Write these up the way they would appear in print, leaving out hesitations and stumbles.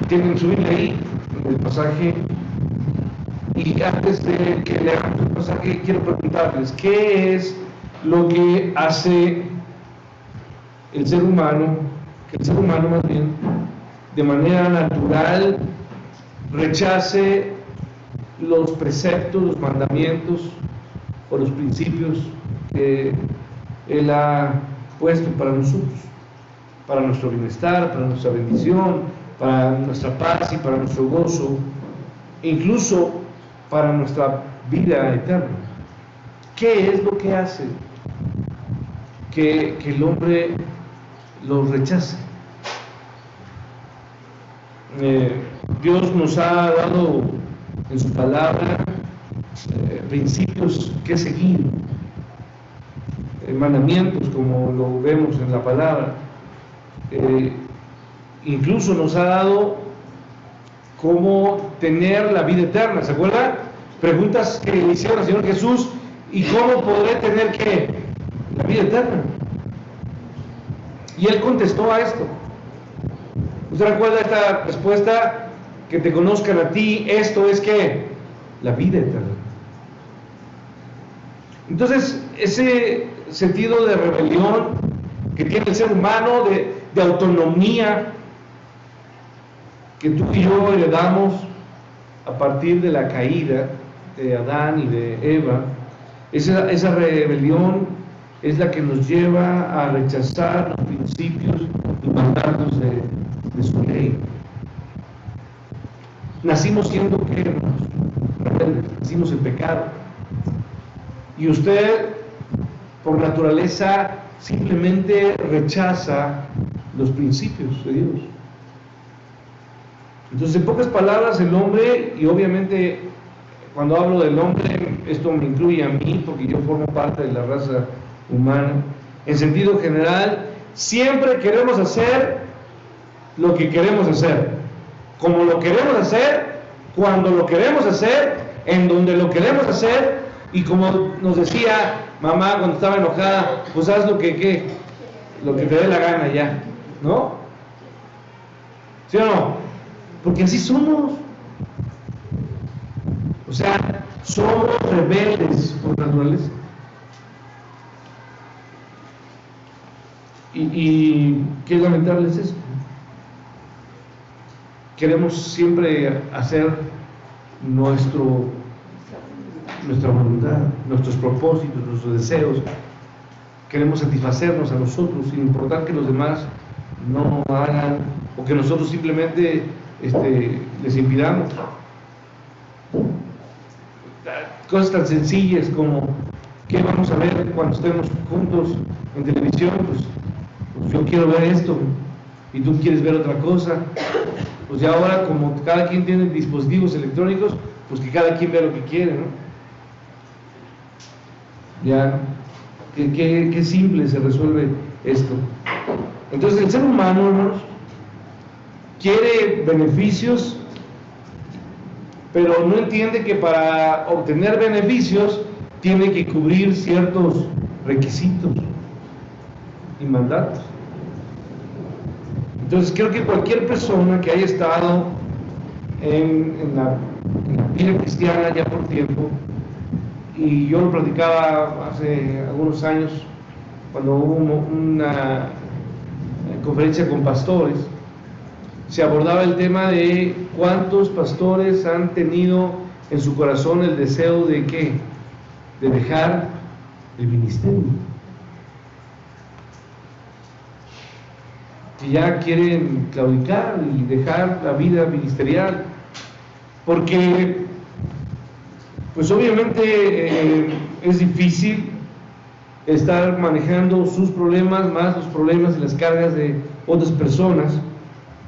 Tienen su Biblia ahí, el pasaje. Y antes de que leamos el pasaje, quiero preguntarles, ¿qué es lo que hace el ser humano, que el ser humano más bien, de manera natural, rechace los preceptos, los mandamientos o los principios que Él ha puesto para nosotros, para nuestro bienestar, para nuestra bendición, para nuestra paz y para nuestro gozo, incluso para nuestra vida eterna? ¿Qué es lo que hace que el hombre los rechace? Dios nos ha dado en su palabra principios que seguir, mandamientos como lo vemos en la palabra. Incluso nos ha dado cómo tener la vida eterna. ¿Se acuerdan? Preguntas que le hicieron al Señor Jesús: ¿y cómo podré tener qué? La vida eterna. Y Él contestó a esto. ¿Usted recuerda esta respuesta? Que te conozcan a ti, esto es que la vida eterna. Entonces, ese sentido de rebelión que tiene el ser humano, de autonomía, que tú y yo heredamos a partir de la caída de Adán y de Eva, esa rebelión es la que nos lleva a rechazar los principios y mandatos de su ley. Nacimos siendo ¿qué, hermanos? Rebeldes, nacimos en pecado. Y usted, por naturaleza, simplemente rechaza los principios de Dios. Entonces, en pocas palabras, el hombre, y obviamente cuando hablo del hombre, esto me incluye a mí, porque yo formo parte de la raza humana, en sentido general, siempre queremos hacer lo que queremos hacer, como lo queremos hacer, cuando lo queremos hacer, en donde lo queremos hacer, y como nos decía mamá cuando estaba enojada, pues haz lo que te dé la gana ya, ¿no? ¿Sí o no? Porque así somos. O sea, somos rebeldes por naturaleza. Y qué lamentable es eso. Queremos siempre hacer nuestra voluntad, nuestros propósitos, nuestros deseos. Queremos satisfacernos a nosotros sin importar que los demás no hagan, o que nosotros simplemente les impidamos. Cosas tan sencillas como ¿qué vamos a ver cuando estemos juntos en televisión? Pues yo quiero ver esto y tú quieres ver otra cosa. Pues ya ahora, como cada quien tiene dispositivos electrónicos, pues que cada quien vea lo que quiere, ¿no? Ya, qué simple se resuelve esto. Entonces el ser humano, hermanos, quiere beneficios, pero no entiende que para obtener beneficios tiene que cubrir ciertos requisitos y mandatos. Entonces creo que cualquier persona que haya estado en la vida cristiana ya por tiempo, y yo lo platicaba hace algunos años cuando hubo una conferencia con pastores, se abordaba el tema de cuántos pastores han tenido en su corazón el deseo de ¿qué? De dejar el ministerio, que ya quieren claudicar y dejar la vida ministerial, porque pues obviamente es difícil estar manejando sus problemas más los problemas y las cargas de otras personas,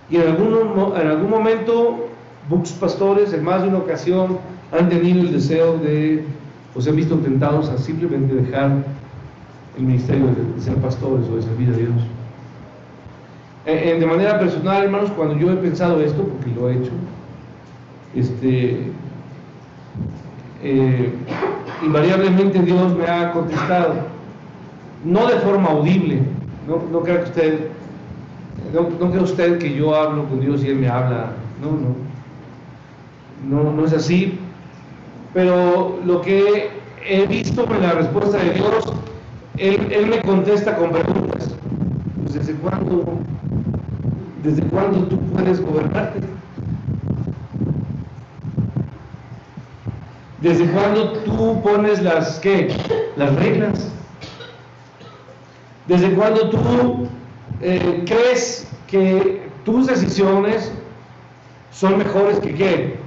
y en algún momento muchos pastores en más de una ocasión han tenido el deseo de, pues se han visto tentados a simplemente dejar el ministerio de ser pastores o de servir a Dios. De manera personal, hermanos, cuando yo he pensado esto, porque lo he hecho, invariablemente Dios me ha contestado, no de forma audible, no crea que usted no cree usted que yo hablo con Dios y Él me habla. No es así. Pero lo que he visto en la respuesta de Dios, Él me contesta con preguntas. Pues, ¿desde cuándo tú puedes gobernarte? ¿Desde cuándo tú pones las reglas? ¿Desde cuándo tú crees que tus decisiones son mejores que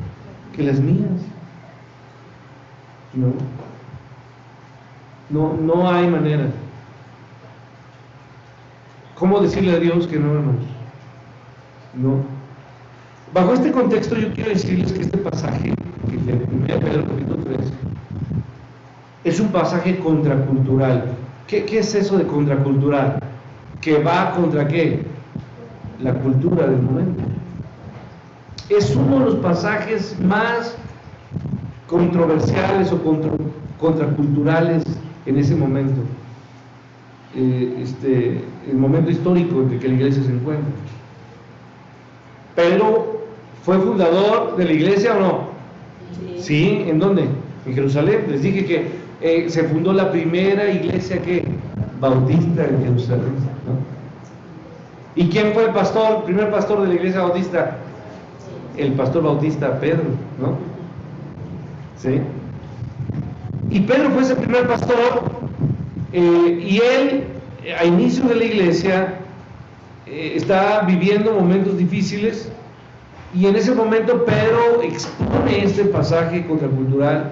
las mías? No hay manera. ¿Cómo decirle a Dios que no, hermanos? No. Bajo este contexto yo quiero decirles que este pasaje, que es de 1 Pedro capítulo 3, es un pasaje contracultural. ¿Qué es eso de contracultural? Que va contra ¿qué? La cultura del momento. Es uno de los pasajes más controversiales o contraculturales en ese momento, el momento histórico en que la iglesia se encuentra. Pedro fue fundador de la iglesia, ¿o no? Sí. ¿En dónde? En Jerusalén. Les dije que se fundó la primera iglesia bautista en Jerusalén, ¿no? ¿Y quién fue el primer pastor de la iglesia bautista? El pastor bautista Pedro, ¿no? ¿Sí? Y Pedro fue ese primer pastor, y él, a inicio de la iglesia, está viviendo momentos difíciles, y en ese momento Pedro expone este pasaje contracultural.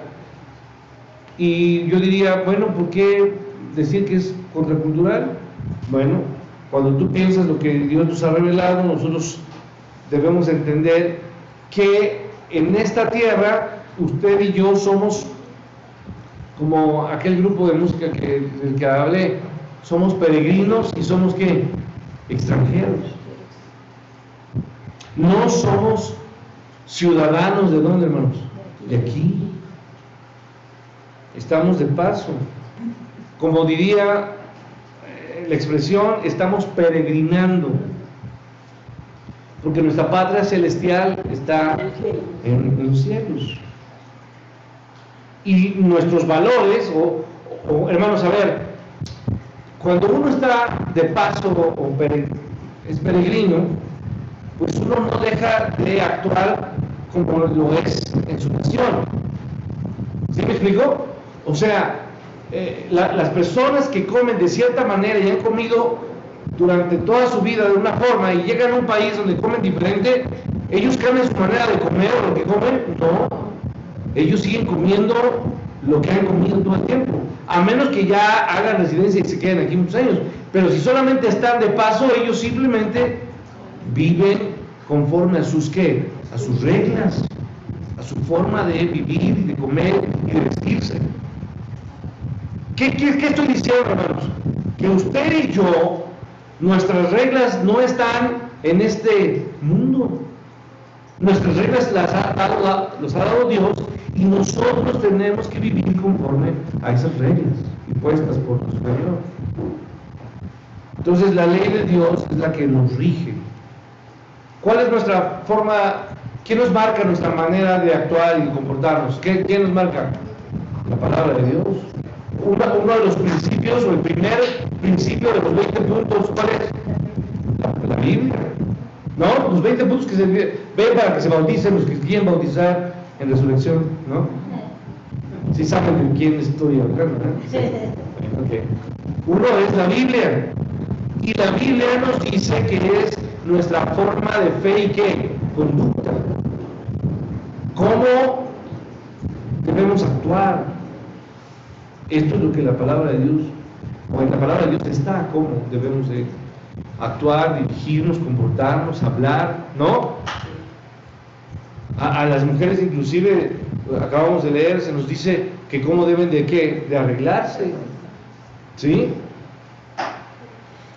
Y yo diría, bueno, ¿por qué decir que es contracultural? Bueno, cuando tú piensas lo que Dios nos ha revelado, nosotros debemos entender que en esta tierra usted y yo somos como aquel grupo de música del que hablé, somos peregrinos y somos ¿qué? Extranjeros. No somos ciudadanos de ¿dónde, hermanos? De aquí. Estamos de paso. Como diría la expresión, estamos peregrinando, porque nuestra patria celestial está en los cielos. Y nuestros valores, hermanos, a ver, cuando uno está de paso es peregrino, pues uno no deja de actuar como lo es en su nación. ¿Sí me explico? O sea, las personas que comen de cierta manera y han comido durante toda su vida de una forma y llegan a un país donde comen diferente, ¿ellos cambian su manera de comer o lo que comen? No. Ellos siguen comiendo lo que han comido todo el tiempo, a menos que ya hagan residencia y se queden aquí muchos años. Pero si solamente están de paso, ellos simplemente viven conforme a sus a sus reglas, a su forma de vivir y de comer y de vestirse. ¿Qué estoy diciendo, hermanos? Que usted y yo, nuestras reglas no están en este mundo. Nuestras reglas los ha dado Dios, y nosotros tenemos que vivir conforme a esas reglas impuestas por nuestro Señor. Entonces la ley de Dios es la que nos rige. ¿Cuál es nuestra forma? ¿Qué nos marca nuestra manera de actuar y de comportarnos? ¿Qué nos marca? La palabra de Dios. Uno de los principios, o el primer principio de los 20 puntos, ¿cuál es? La Biblia. ¿No? Los 20 puntos que se ven para que se bauticen los que quieren bautizar en resurrección, ¿no? Sí saben de quién estoy hablando, ¿no? Okay. Uno es la Biblia, y la Biblia nos dice que es nuestra forma de fe y ¿qué? Conducta. ¿Cómo debemos actuar? Esto es lo que la palabra de Dios, o en la palabra de Dios está, cómo debemos de actuar, dirigirnos, comportarnos, hablar, ¿no? A las mujeres inclusive, acabamos de leer, se nos dice que cómo deben de arreglarse, ¿sí?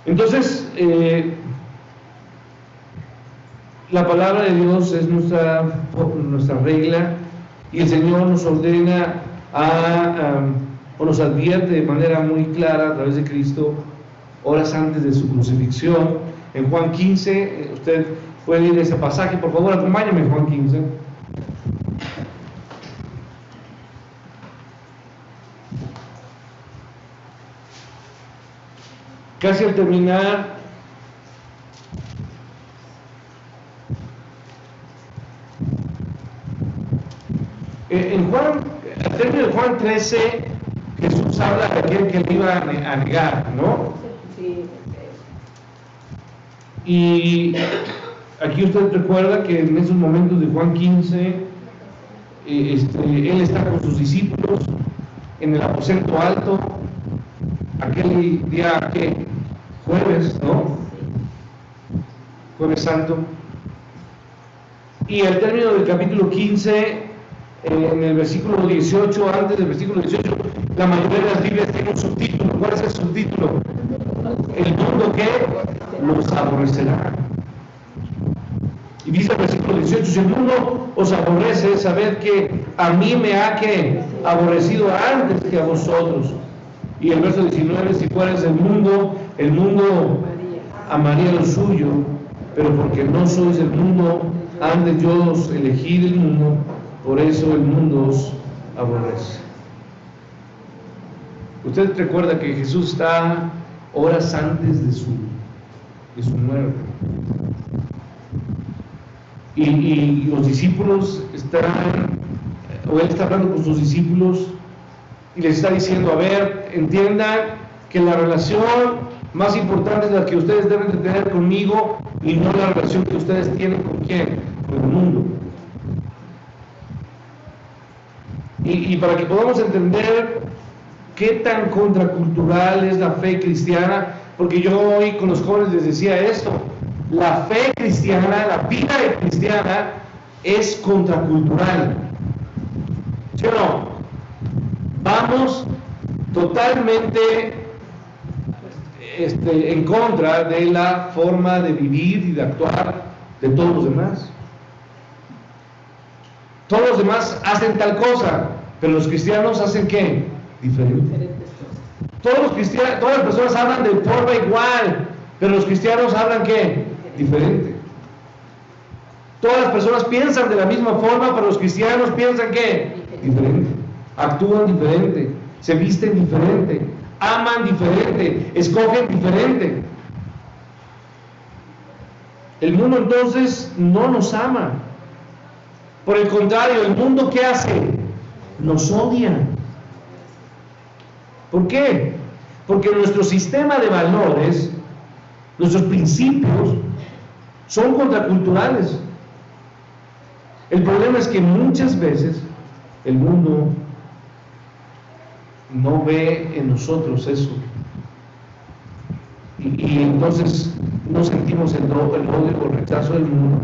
Entonces, la palabra de Dios es nuestra regla, y el Señor nos ordena o nos advierte de manera muy clara a través de Cristo, horas antes de su crucifixión, en Juan 15, usted puede leer ese pasaje, por favor, acompáñame en Juan 15. Casi al terminar, en Juan, al término de Juan 13, Jesús habla de aquel que le iba a negar, ¿no? Sí. Y aquí usted recuerda que en esos momentos de Juan 15, él está con sus discípulos en el aposento alto, aquel día que jueves, ¿no? Jueves Santo. Y al término del capítulo 15, en el versículo 18, antes del versículo 18, la mayoría de las Biblias tienen un subtítulo. ¿Cuál es el subtítulo? El mundo que los aborrecerá. Y dice el versículo 18, si el mundo os aborrece, sabed que a mí me ha que aborrecido antes que a vosotros. Y el verso 19, si fueres del mundo, el mundo amaría lo suyo, pero porque no sois del mundo, antes yo os elegí del mundo, por eso el mundo os aborrece. Usted recuerda que Jesús está horas antes de su muerte. Y los discípulos están, o él está hablando con sus discípulos y les está diciendo, a ver, entiendan que la relación más importante es la que ustedes deben de tener conmigo y no la relación que ustedes tienen con quién, con el mundo. Y para que podamos entender qué tan contracultural es la fe cristiana, porque yo hoy con los jóvenes les decía esto, la fe cristiana, la vida cristiana es contracultural, ¿sí o no? Vamos totalmente en contra de la forma de vivir y de actuar de todos los demás. Todos los demás hacen tal cosa, pero los cristianos hacen ¿qué? Diferente. Todos los cristianos, todas las personas hablan de forma igual, pero los cristianos hablan ¿qué? Diferente. Todas las personas piensan de la misma forma, pero los cristianos piensan ¿qué? Diferente. Actúan diferente, se visten diferente, aman diferente, escogen diferente. El mundo entonces no nos ama. Por el contrario, el mundo ¿qué hace? Nos odia. ¿Por qué? Porque nuestro sistema de valores, nuestros principios, son contraculturales. El problema es que muchas veces el mundo no ve en nosotros eso. Y entonces no sentimos el odio o el rechazo del mundo,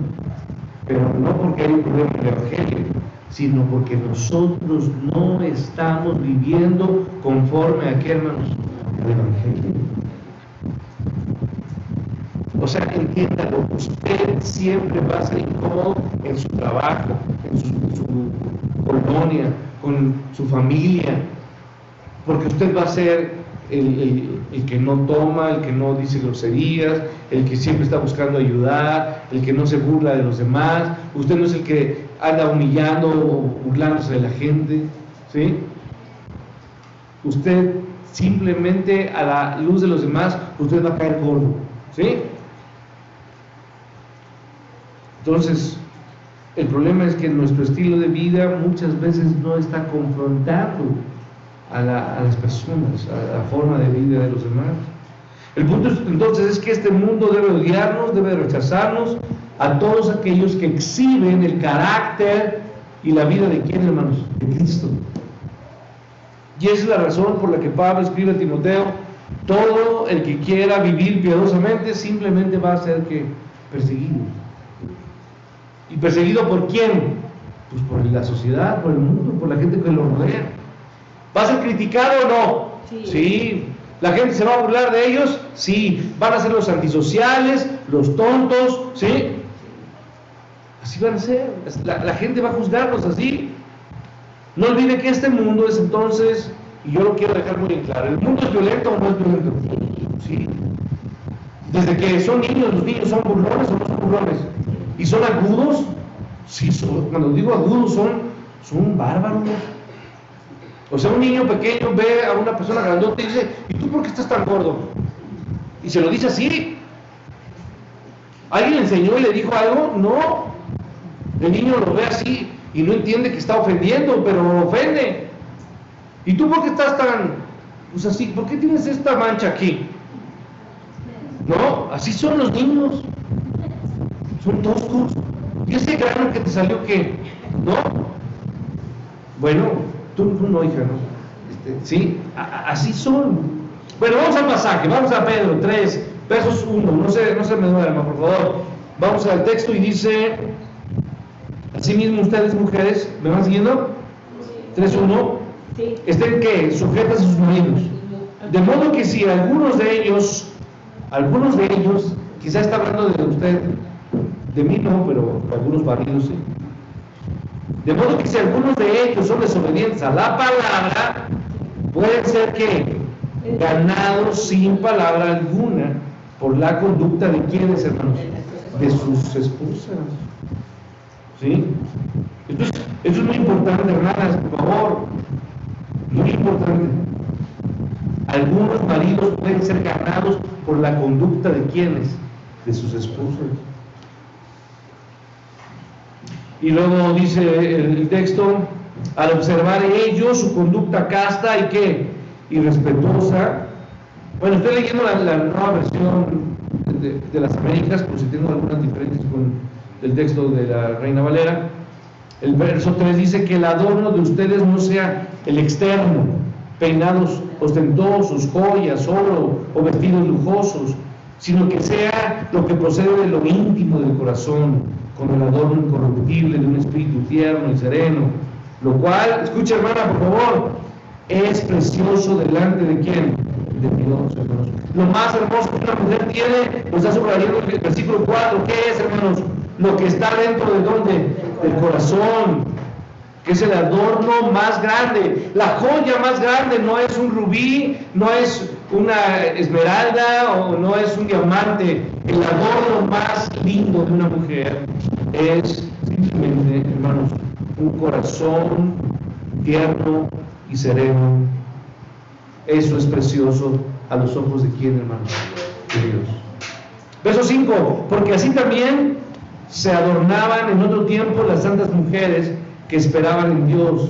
pero no porque hay un problema en el Evangelio, sino porque nosotros no estamos viviendo conforme a qué, hermanos, el Evangelio. O sea, entiéndalo, usted siempre va a ser incómodo en su trabajo, en su colonia, con su familia, porque usted va a ser el que no toma, el que no dice groserías, el que siempre está buscando ayudar, el que no se burla de los demás. Usted no es el que anda humillando o burlándose de la gente, ¿sí? Usted simplemente a la luz de los demás, usted va a caer gordo, ¿sí? Entonces, el problema es que nuestro estilo de vida muchas veces no está confrontando a las personas, a la forma de vida de los demás. El punto entonces es que este mundo debe odiarnos, debe rechazarnos a todos aquellos que exhiben el carácter y la vida de ¿quién, hermanos? De Cristo. Y esa es la razón por la que Pablo escribe a Timoteo: todo el que quiera vivir piadosamente simplemente va a ser que perseguido. ¿Y perseguido por quién? Pues por la sociedad, por el mundo, por la gente que lo rodea. ¿Va a ser criticado o no? Sí. Sí. ¿La gente se va a burlar de ellos? Sí. ¿Van a ser los antisociales, los tontos? Sí. Así van a ser. La gente va a juzgarlos así. No olvide que este mundo es entonces, y yo lo quiero dejar muy en claro, ¿el mundo es violento o no es violento? Sí. Desde que son niños, los niños son burlones o no son burlones. ¿Y son agudos? Sí, cuando digo agudos, son bárbaros. O sea, un niño pequeño ve a una persona grandota y dice, ¿y tú por qué estás tan gordo? Y se lo dice así. ¿Alguien le enseñó y le dijo algo? No. El niño lo ve así y no entiende que está ofendiendo, pero lo ofende. ¿Y tú por qué estás tan, pues así, por qué tienes esta mancha aquí? No, así son los niños. Son toscos. ¿Y ese grano que te salió qué? ¿No? Bueno, tú no, hija, ¿no? Sí, así son. Bueno, vamos al pasaje, vamos a Pedro 3, versos 1, no se me duerma, por favor. Vamos al texto y dice, asimismo ustedes mujeres, ¿me van siguiendo? 3:1, sí. Estén ¿qué? Sujetas a sus maridos. De modo que si algunos de ellos, quizá está hablando de usted, de mí no, pero algunos maridos sí. De modo que si algunos de ellos son desobedientes a la palabra, pueden ser que ganados sin palabra alguna por la conducta de quienes, hermanos, de sus esposas. ¿Sí? Esto es muy importante, hermanas, por favor. Muy importante. Algunos maridos pueden ser ganados por la conducta de quienes, de sus esposas. Y luego dice el texto, al observar ellos su conducta casta y qué, y respetuosa. Bueno, estoy leyendo la nueva versión de las Américas, por si tengo algunas diferencias con el texto de la Reina Valera. El verso 3 dice que el adorno de ustedes no sea el externo, peinados ostentosos, joyas, oro o vestidos lujosos, sino que sea lo que procede de lo íntimo del corazón, con el adorno incorruptible de un espíritu tierno y sereno, lo cual, escucha hermana por favor, es precioso delante de ¿quién? De Dios, hermanos. Lo más hermoso que una mujer tiene, lo está subrayando el versículo 4, ¿qué es, hermanos? Lo que está dentro de ¿dónde? Del corazón, que es el adorno más grande, la joya más grande, no es un rubí, no es una esmeralda o no es un diamante. El adorno más lindo de una mujer es simplemente, hermanos, un corazón tierno y sereno. Eso es precioso a los ojos de quién, hermanos, de Dios. Verso 5, porque así también se adornaban en otro tiempo las santas mujeres que esperaban en Dios,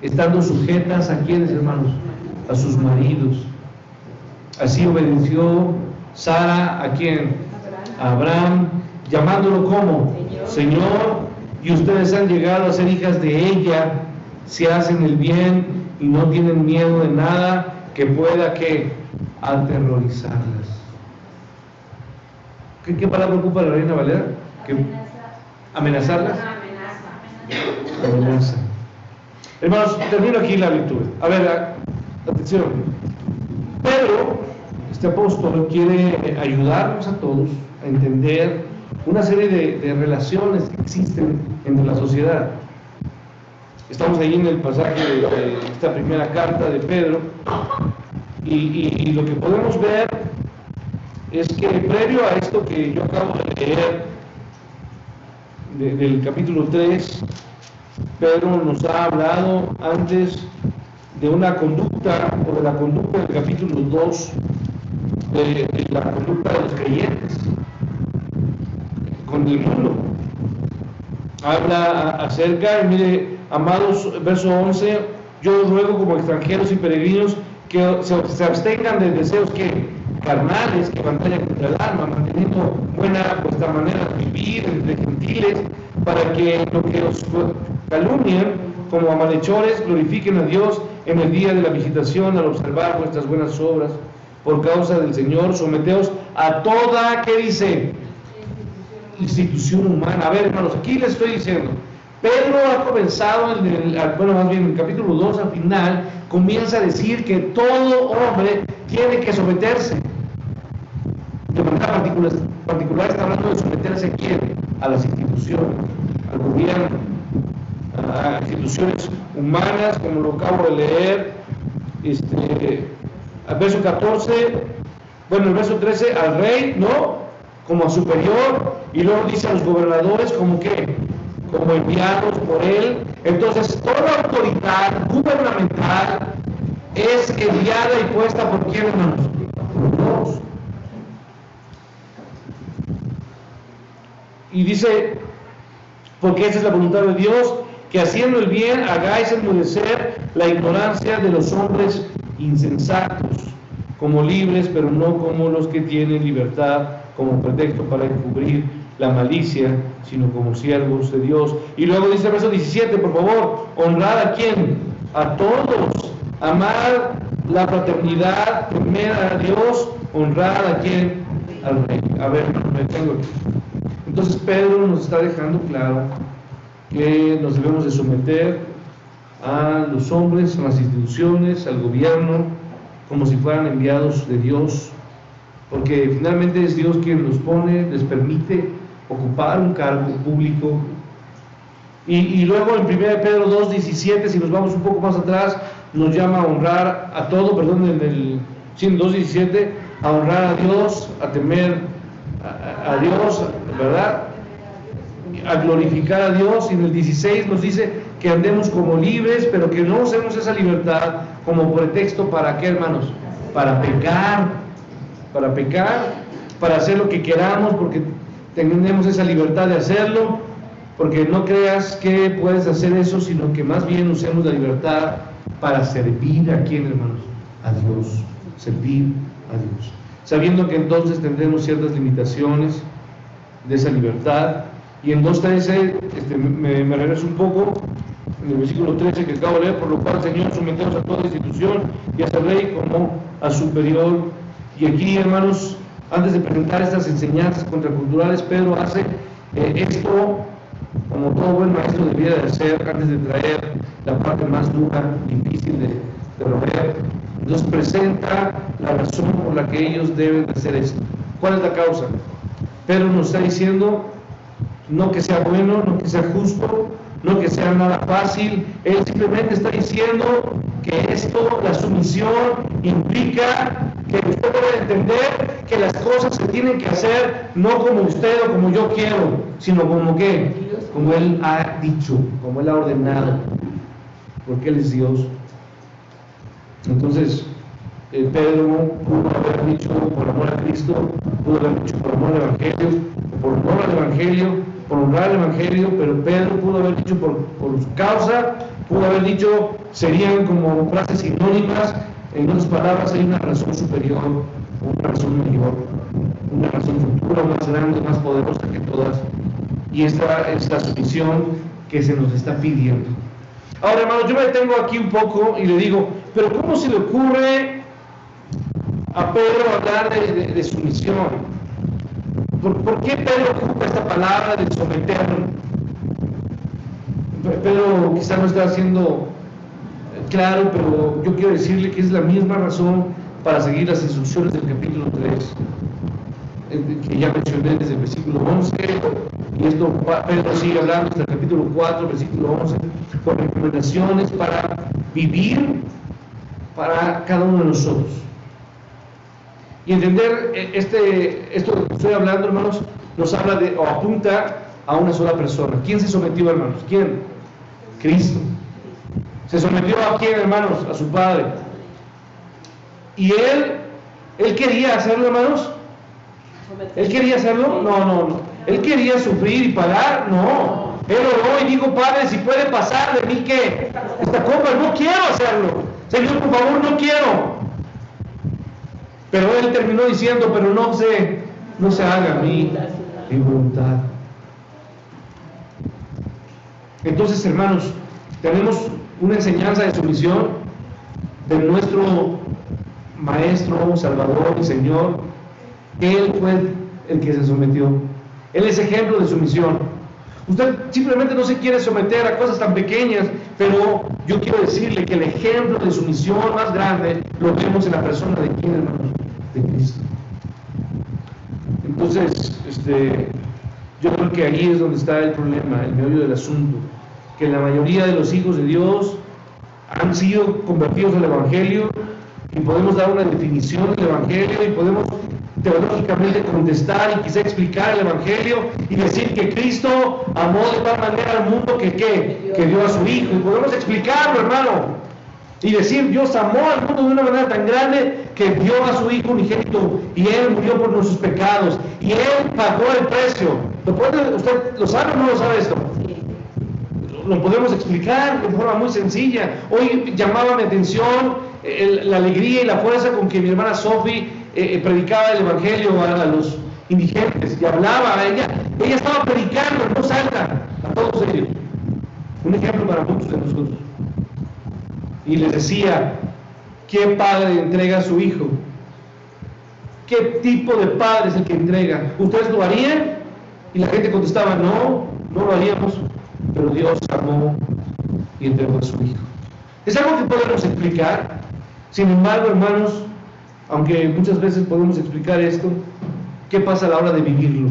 estando sujetas a quienes, hermanos, a sus maridos. Así obedeció Sara a quién, a Abraham, llamándolo como Señor, y ustedes han llegado a ser hijas de ella, si hacen el bien y no tienen miedo de nada que pueda que aterrorizarlas. ¿Qué palabra ocupa la Reina Valera? ¿Amenazarlas? Amenaza. Hermanos, termino aquí la lectura. A ver, atención. Pedro, este apóstol, quiere ayudarnos a todos a entender una serie de relaciones que existen entre la sociedad. Estamos ahí en el pasaje de esta primera carta de Pedro y lo que podemos ver es que previo a esto que yo acabo de leer del capítulo 3, Pedro nos ha hablado antes de una conducta, o de la conducta del capítulo 2, de la conducta de los creyentes con el mundo. Habla acerca, y mire, amados, verso 11, yo os ruego como extranjeros y peregrinos que se abstengan de deseos que carnales que batallan contra el alma, manteniendo buena vuestra manera de vivir entre gentiles, para que lo que os calumnian como a malhechores glorifiquen a Dios en el día de la visitación al observar vuestras buenas obras. Por causa del Señor, someteos a toda, ¿qué dice? Institución humana. A ver, hermanos, aquí les estoy diciendo, Pedro ha comenzado, más bien en el capítulo 2 al final, comienza a decir que todo hombre tiene que someterse. De manera particular está hablando de someterse ¿a quién? A las instituciones, al gobierno, a instituciones humanas, como lo acabo de leer. Al verso 14, Bueno, el verso 13, al rey, ¿no? Como a superior, y luego dice a los gobernadores como que, como enviados por él. Entonces, toda autoridad gubernamental es enviada y puesta por quién, hermanos? Por Dios. Y dice, porque esa es la voluntad de Dios, que haciendo el bien hagáis enmudecer la ignorancia de los hombres insensatos, como libres, pero no como los que tienen libertad como pretexto para encubrir la malicia, sino como siervos de Dios. Y luego dice el verso 17, por favor, honrad a quién, a todos, amar la fraternidad, temer a Dios, honrad a quién, al rey. A ver, me tengo aquí. Entonces Pedro nos está dejando claro que nos debemos de someter a los hombres, a las instituciones, al gobierno, como si fueran enviados de Dios, porque finalmente es Dios quien los pone, les permite ocupar un cargo público. Y luego en 1 Pedro 2:17, si nos vamos un poco más atrás, nos llama a honrar a todo, perdón, en el 2:17, a honrar a Dios, a temer a Dios, ¿verdad? A glorificar a Dios. Y en el 16 nos dice que andemos como libres, pero que no usemos esa libertad como pretexto para ¿qué, hermanos? Para pecar, para hacer lo que queramos, porque tenemos esa libertad de hacerlo, porque no creas que puedes hacer eso, sino que más bien usemos la libertad para servir a quién, hermanos, a Dios, servir a Dios, sabiendo que entonces tendremos ciertas limitaciones de esa libertad. Y en 2:13, me regreso un poco, en el versículo 13 que acabo de leer, por lo cual, Señor, sometemos a toda institución y a ese rey como a superior. Y aquí, hermanos, antes de presentar estas enseñanzas contraculturales, Pedro hace esto como todo buen maestro debiera de hacer antes de traer la parte más dura, difícil de roer. Nos presenta la razón por la que ellos deben de hacer esto. ¿Cuál es la causa? Pedro nos está diciendo no que sea bueno, no que sea justo, no que sea nada fácil. Él simplemente está diciendo que esto, la sumisión, implica que usted debe entender que las cosas se tienen que hacer no como usted o como yo quiero, sino como que, como Él ha dicho, como Él ha ordenado, porque Él es Dios. Entonces, Pedro pudo haber dicho por amor a Cristo, pudo haber dicho por amor al Evangelio, por honor al Evangelio, por honrar al Evangelio, pero Pedro pudo haber dicho por su causa, pudo haber dicho, serían como frases sinónimas. En otras palabras, hay una razón superior, una razón mayor, una razón futura, más grande, más poderosa que todas, y esta es la sumisión que se nos está pidiendo. Ahora, hermanos, yo me detengo aquí un poco y le digo, pero ¿cómo se le ocurre a Pedro hablar de sumisión? ¿Por qué Pedro ocupa esta palabra de someter? Pedro quizá no está haciendo claro, pero yo quiero decirle que es la misma razón para seguir las instrucciones del capítulo 3, que ya mencioné desde el versículo 11, y esto Pedro sigue hablando hasta el capítulo 4, versículo 11, con recomendaciones para vivir para cada uno de nosotros. Y entender esto que estoy hablando, hermanos, nos habla o apunta a una sola persona. ¿Quién se sometió, hermanos? ¿Quién? Cristo. ¿Se sometió a quién, hermanos? A su Padre. ¿Y él quería hacerlo, hermanos? ¿Él quería hacerlo? No. ¿Él quería sufrir y pagar? No. Él oró y dijo, Padre, si puede pasar de mí, ¿qué? Esta copa, no quiero hacerlo. Señor, por favor, no quiero. Pero él terminó diciendo, pero no se haga a mí mi voluntad. Entonces, hermanos, tenemos una enseñanza de sumisión de nuestro Maestro, Salvador y Señor. Él fue el que se sometió. Él es ejemplo de sumisión. Usted simplemente no se quiere someter a cosas tan pequeñas, pero yo quiero decirle que el ejemplo de sumisión más grande lo vemos en la persona de quién, hermanos, de Cristo. Entonces, yo creo que ahí es donde está el problema, el meollo del asunto, que la mayoría de los hijos de Dios han sido convertidos al Evangelio y podemos dar una definición del Evangelio y podemos teológicamente contestar y quizá explicar el Evangelio y decir que Cristo amó de tal manera al mundo que dio a su Hijo. Y podemos explicarlo, hermano, y decir: Dios amó al mundo de una manera tan grande que dio a su Hijo unigénito y Él murió por nuestros pecados y Él pagó el precio. ¿Usted lo sabe o no lo sabe esto? Lo podemos explicar de forma muy sencilla. Hoy llamaba mi atención la alegría y la fuerza con que mi hermana Sophie predicaba el Evangelio a los indigentes y hablaba a ella. Ella estaba predicando en voz alta a todos ellos. Un ejemplo para muchos de nosotros. Y les decía: ¿qué padre entrega a su hijo? ¿Qué tipo de padre es el que entrega? ¿Ustedes lo harían? Y la gente contestaba: no lo haríamos, pero Dios amó y entregó a su hijo. Es algo que podemos explicar. Sin embargo, hermanos, aunque muchas veces podemos explicar esto, ¿qué pasa a la hora de vivirlo?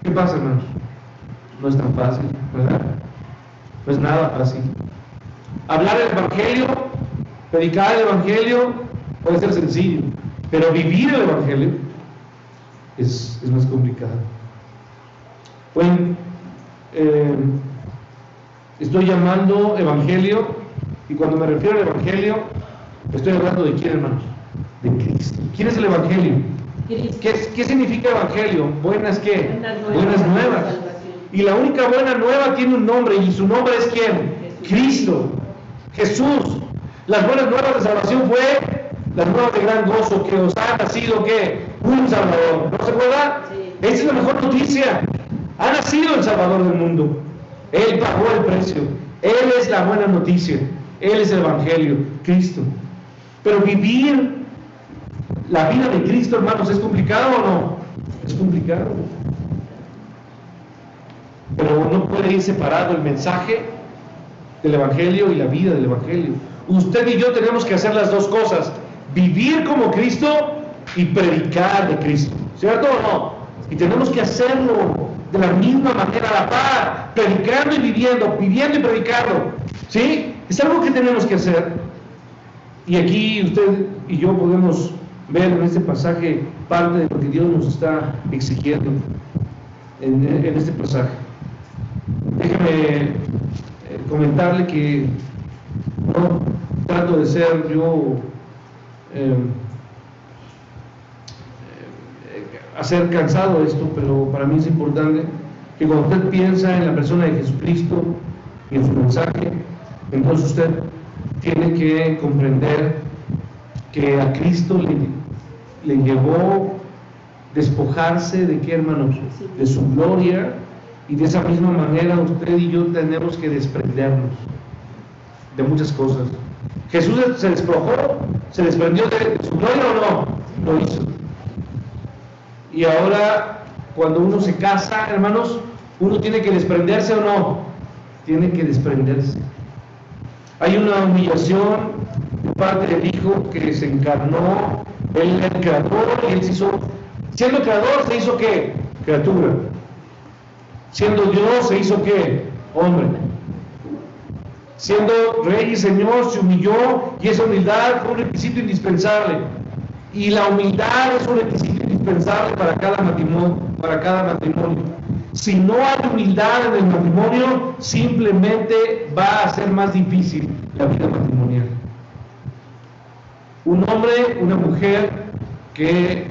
¿Qué pasa, hermanos? No es tan fácil, ¿verdad? No es nada fácil. Hablar el Evangelio, predicar el Evangelio puede ser sencillo, pero vivir el Evangelio es más complicado. Bueno, estoy llamando Evangelio, y cuando me refiero al Evangelio, estoy hablando de quién, hermanos, de Cristo. ¿Quién es el Evangelio? ¿Qué significa Evangelio? ¿Buenas qué? Buenas nuevas. Y la única buena nueva tiene un nombre, y su nombre es ¿quién? Cristo, Jesús. Las buenas nuevas de salvación fue las nuevas de gran gozo, que os ha nacido ¿qué? Un Salvador. ¿No se acuerda? Sí. Esa es la mejor noticia. Ha nacido el Salvador del mundo. Él pagó el precio. Él es la buena noticia. Él es el Evangelio, Cristo. Pero vivir la vida de Cristo, hermanos, ¿es complicado o no? Es complicado. Pero no puede ir separado el mensaje del Evangelio y la vida del Evangelio. Usted y yo tenemos que hacer las dos cosas: vivir como Cristo y predicar de Cristo, ¿cierto o no? Y tenemos que hacerlo de la misma manera, a la par, predicando y viviendo y predicando, ¿sí? Es algo que tenemos que hacer. Y aquí usted y yo podemos ver en este pasaje parte de lo que Dios nos está exigiendo en este pasaje. Déjeme comentarle que no trato de ser yo hacer cansado esto, pero para mí es importante que cuando usted piensa en la persona de Jesucristo y en su mensaje, entonces usted tiene que comprender que a Cristo le llevó despojarse de qué, hermanos, de su gloria, y de esa misma manera usted y yo tenemos que desprendernos de muchas cosas. Jesús se despojó, se desprendió de su gloria o no, lo hizo. Y ahora, cuando uno se casa, hermanos, uno tiene que desprenderse o no, tiene que desprenderse. Hay una humillación de parte del Hijo que se encarnó. Él era el creador y él se hizo, siendo creador, se hizo ¿qué? Criatura. Siendo Dios, se hizo ¿qué? Hombre. Siendo Rey y Señor, se humilló, y esa humildad fue un requisito indispensable. Y la humildad es un requisito indispensable para cada matrimonio. Si no hay humildad en el matrimonio, simplemente va a ser más difícil la vida matrimonial. Un hombre, una mujer que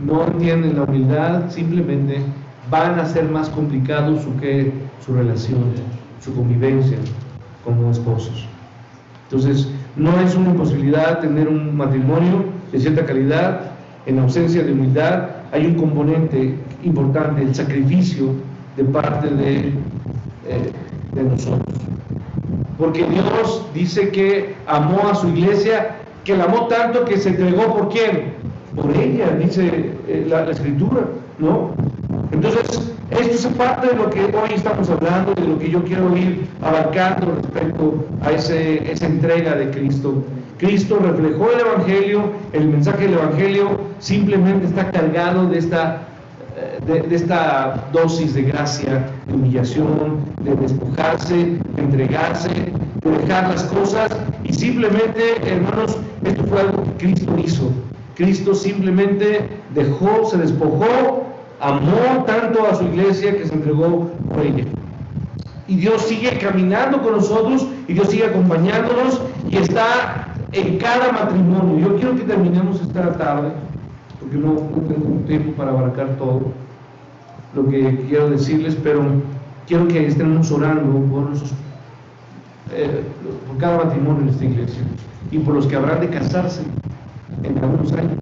no entienden la humildad, simplemente van a ser más complicados su relación, su convivencia como esposos. Entonces, no es una imposibilidad tener un matrimonio de cierta calidad en ausencia de humildad. Hay un componente importante, el sacrificio de parte de nosotros. Porque Dios dice que amó a su iglesia, que la amó tanto que se entregó ¿por quién? Por ella, dice la Escritura, ¿no? Entonces, esto es parte de lo que hoy estamos hablando, de lo que yo quiero ir abarcando respecto a esa entrega de Cristo. Cristo reflejó el Evangelio, el mensaje del Evangelio simplemente está cargado de esta dosis de gracia, de humillación, de despojarse, de entregarse, de dejar las cosas y simplemente, hermanos, esto fue algo que Cristo hizo. Cristo simplemente dejó, se despojó, amó tanto a su iglesia que se entregó por ella. Y Dios sigue caminando con nosotros y Dios sigue acompañándonos y está en cada matrimonio. Yo quiero que terminemos esta tarde, porque no tengo tiempo para abarcar todo lo que quiero decirles, pero quiero que estemos orando por cada matrimonio en esta iglesia y por los que habrán de casarse en algunos años.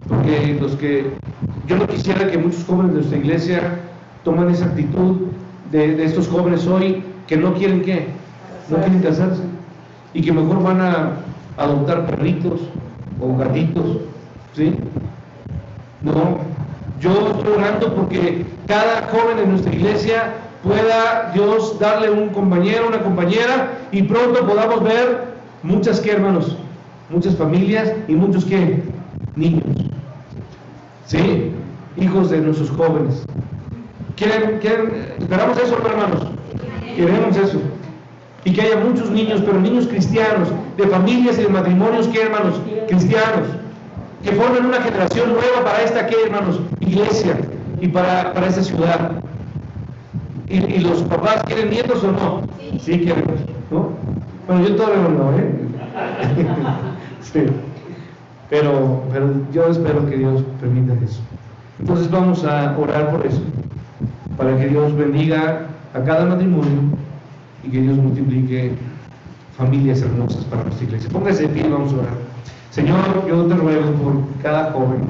Porque yo no quisiera que muchos jóvenes de nuestra iglesia tomen esa actitud de estos jóvenes hoy que no quieren ¿qué? No quieren casarse y que mejor van a adoptar perritos o gatitos, ¿sí? No, yo estoy orando porque cada joven en nuestra iglesia pueda Dios darle un compañero, una compañera y pronto podamos ver muchas ¿qué, hermanos? Muchas familias y muchos ¿qué? Niños, ¿sí? Hijos de nuestros jóvenes. ¿Esperamos eso, hermanos? Queremos eso. Y que haya muchos niños, pero niños cristianos, de familias y de matrimonios, ¿qué, hermanos? Cristianos, que formen una generación nueva para esta, ¿qué, hermanos? Iglesia y para esta ciudad. ¿Y los papás quieren nietos o no? Sí queremos, ¿no? Bueno, yo todavía no, sí. Pero yo espero que Dios permita eso. Entonces vamos a orar por eso, para que Dios bendiga a cada matrimonio y que Dios multiplique familias hermosas para nuestra iglesia. Póngase de pie y vamos a orar. Señor, yo te ruego por cada joven,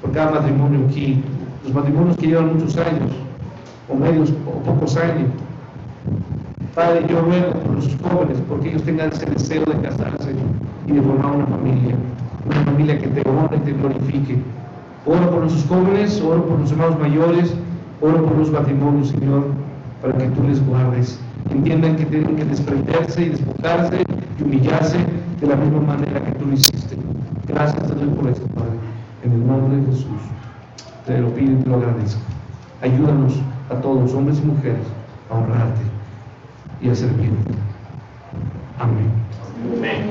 por cada matrimonio aquí, los matrimonios que llevan muchos años, o medios o pocos años. Padre, yo ruego por los jóvenes, porque ellos tengan ese deseo de casarse y de formar una familia que te honre y te glorifique. Oro por nuestros jóvenes, oro por los hermanos mayores, oro por los matrimonios, Señor, para que tú les guardes. Entiendan que tienen que desprenderse y despojarse y humillarse de la misma manera que tú lo hiciste. Gracias te doy por esto, Padre. En el nombre de Jesús, te lo pido y te lo agradezco. Ayúdanos a todos, hombres y mujeres, a honrarte y a servirte. Amén. Amén.